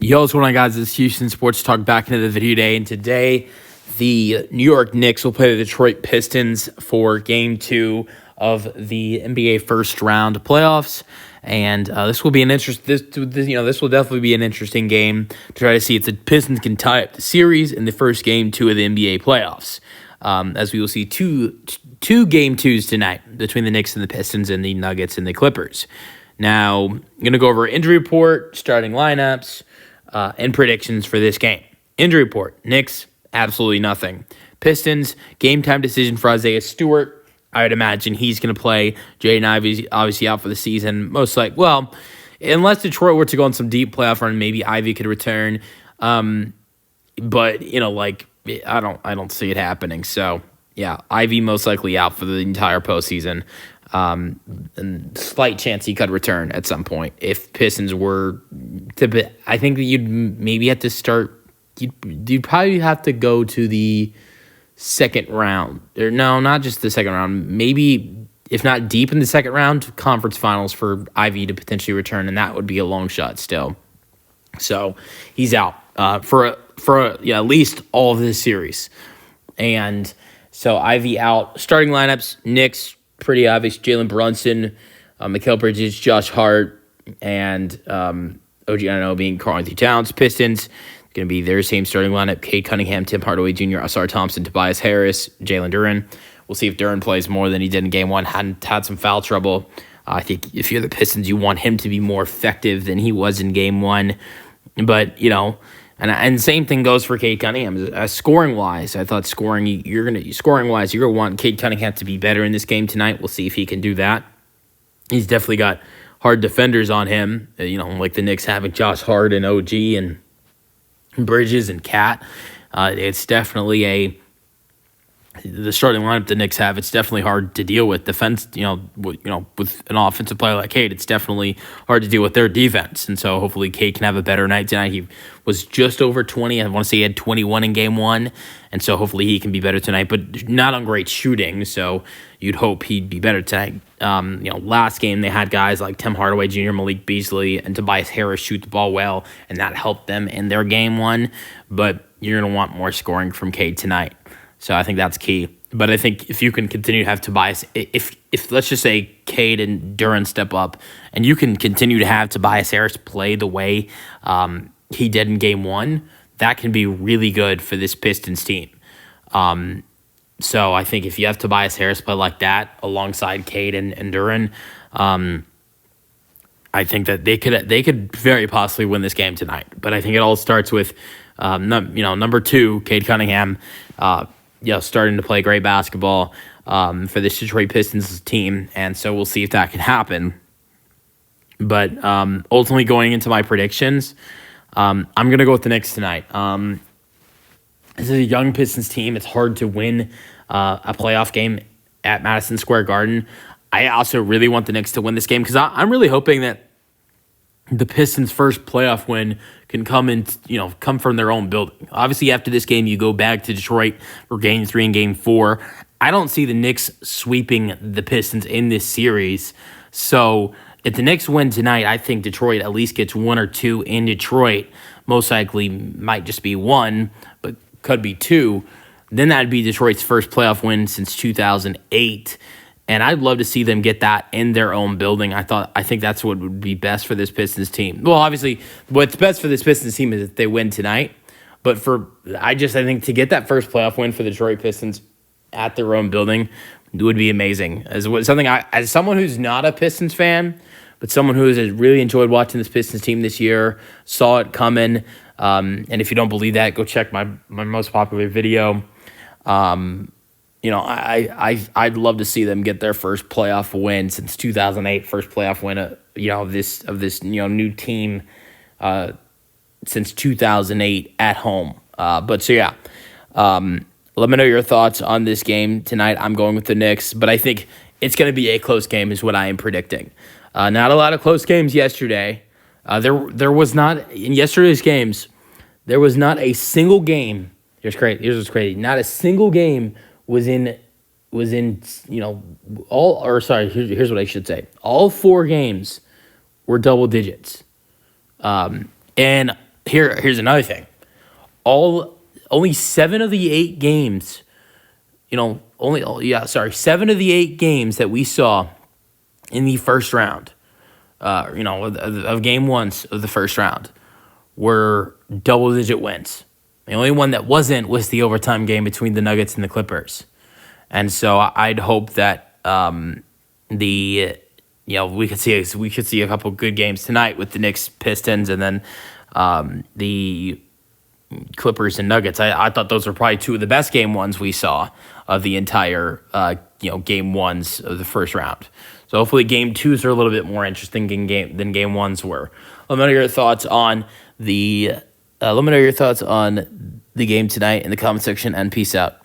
Yo, what's going on, guys? It's Houston Sports Talk back into the video day, and today the New York Knicks will play the Detroit Pistons for Game 2 of the NBA first round playoffs, and this will be an this will definitely be an interesting game to try to see if the Pistons can tie up the series in the first Game 2 of the NBA playoffs. As we will see two Game 2s tonight between the Knicks and the Pistons and the Nuggets and the Clippers. Now, I'm going to go over injury report, starting lineups, and predictions for this game. Injury report: Knicks, absolutely nothing. Pistons, game time decision for Isaiah Stewart. I would imagine he's going to play. Jaden Ivey's obviously out for the season. Most likely, well, unless Detroit were to go on some deep playoff run, maybe Ivey could return. But I don't see it happening. So yeah, Ivey most likely out for the entire postseason. And slight chance he could return at some point if Pistons were to. I think that you'd maybe have to start. You'd probably have to go to the second round. Or no, not just the second round. Maybe if not deep in the second round, conference finals for Ivey to potentially return, and that would be a long shot still. So he's out for at least all of this series, and so Ivey out. Starting lineups: Knicks, pretty obvious. Jalen Brunson, Mikal Bridges, Josh Hart, and OG Anunoby being Karl-Anthony Towns. Pistons, going to be their same starting lineup: Cade Cunningham, Tim Hardaway Jr., Asar Thompson, Tobias Harris, Jalen Duren. We'll see if Duren plays more than he did in Game 1. Had some foul trouble. I think if you're the Pistons, you want him to be more effective than he was in Game 1. But, and same thing goes for Cade Cunningham. Scoring-wise, I thought you're going to want Cade Cunningham to be better in this game tonight. We'll see if he can do that. He's definitely got hard defenders on him, like the Knicks having Josh Hart and OG and Bridges and Cat. It's definitely the starting lineup the Knicks have. It's definitely hard to deal with defense. With an offensive player like Cade, it's definitely hard to deal with their defense. And so hopefully Cade can have a better night tonight. He was just over 20. I want to say he had 21 in Game 1. And so hopefully he can be better tonight, but not on great shooting. So you'd hope he'd be better tonight. Last game they had guys like Tim Hardaway Jr., Malik Beasley, and Tobias Harris shoot the ball well, and that helped them in their Game 1. But you're going to want more scoring from Cade tonight. So I think that's key. But I think if you can continue to have Tobias, if let's just say Cade and Duren step up, and you can continue to have Tobias Harris play the way he did in Game 1, that can be really good for this Pistons team. So I think if you have Tobias Harris play like that alongside Cade and Duren, I think that they could very possibly win this game tonight. But I think it all starts with number 2, Cade Cunningham. Starting to play great basketball for this Detroit Pistons team, and so we'll see if that can happen. But ultimately, going into my predictions, I'm going to go with the Knicks tonight. This is a young Pistons team. It's hard to win a playoff game at Madison Square Garden. I also really want the Knicks to win this game because I'm really hoping that the Pistons' first playoff win can come from their own building. Obviously, after this game, you go back to Detroit for Game 3 and Game 4. I don't see the Knicks sweeping the Pistons in this series. So if the Knicks win tonight, I think Detroit at least gets 1 or 2 in Detroit. Most likely might just be 1, but could be 2. Then that'd be Detroit's first playoff win since 2008. And I'd love to see them get that in their own building. I think that's what would be best for this Pistons team. Well, obviously, what's best for this Pistons team is if they win tonight. But I think to get that first playoff win for the Detroit Pistons at their own building would be amazing. As someone who's not a Pistons fan, but someone who has really enjoyed watching this Pistons team this year, saw it coming. And if you don't believe that, go check my most popular video. I'd love to see them get their first playoff win since 2008, first playoff win of this new team since 2008 at home. Let me know your thoughts on this game tonight. I'm going with the Knicks, but I think it's going to be a close game is what I am predicting. Not a lot of close games yesterday. There was not in yesterday's games. There was not a single game. Here's what's crazy. Not a single game was in here's what I should say. All 4 games were double digits. And Here's another thing. Only 7 of the 8 games, 7 of the 8 games that we saw in the first round, of game ones of the first round were double-digit wins. The only one that wasn't was the overtime game between the Nuggets and the Clippers. And so I'd hope that we could see a couple good games tonight with the Knicks, Pistons, and then the Clippers and Nuggets. I thought those were probably 2 of the best game ones we saw of the entire game ones of the first round. So hopefully game 2s are a little bit more interesting than game 1s were. Let me know your thoughts on the game tonight in the comment section, and peace out.